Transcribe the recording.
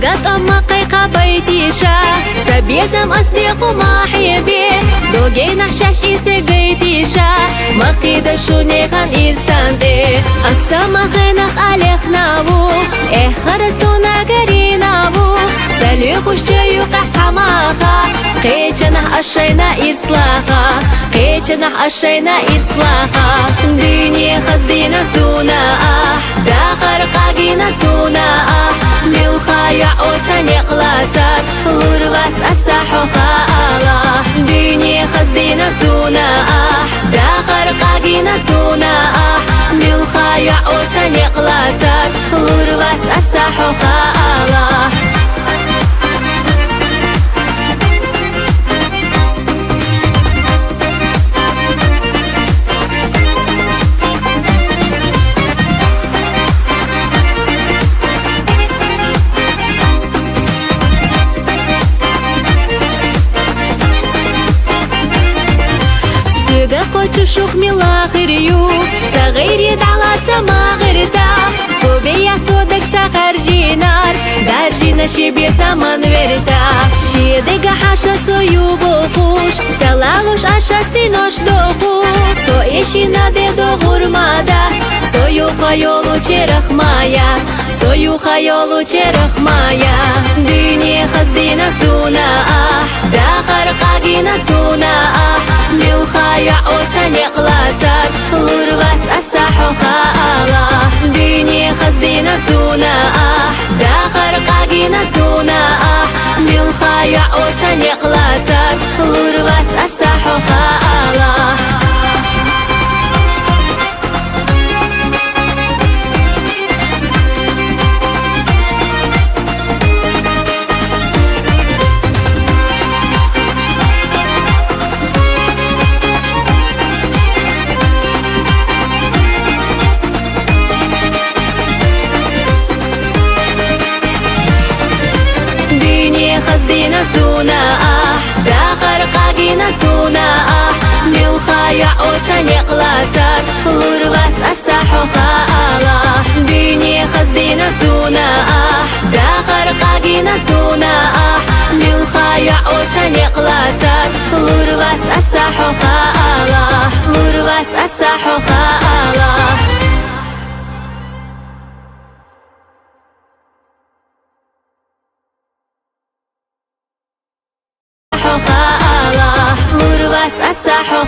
سقط أمقيقة بيتيشا سبيزم أصديق ما حيبي دوغي نحشاش إسقيتيشا مقيدة شونيغان إرساندي السما غينق أليخ نابو خرسونا قرينابو سليخ الشيوق احتماخا قيتنا أشينا إرسلاخا قيتنا أشينا إرسلاخا دنيا خزدينا سونا داخر قاقينا سونا للخايع وسنقلاتك غربات الساحو خالا دنيا خزدينا سونا داخر قاقينا سونا للخايع وسنقلاتك غربات الساحو خالا قوتش شوخ ملاخريو صغير على تماغرتا صوبيا تودك تخرجي نار دارجينا شبي زمان ورتا شيدك حاشا سويو بوخوش سلالوش اشا سينوش دوخوش سو ايشي نادي دوغور مادات سويو خيولو چرخ مايات سويو خيولو چرخ مايات دنيا خزدينا سونا داخر قاقينا سونا للخايع وسنقلاتك غربات الساحو خالا دنيا خزدينا سونا داخر قاقينا سونا للخايع وسنقلاتك غربات الساحو خالا خزدينا سونا داخر قاقينا سونا للخايع وسنقلاتك غربات الساحو خالا دنيا خزدينا سونا داخر قاقينا سونا للخايع وسنقلاتك غربات الساحو خالا غربات الساحو خالا غربات الساحو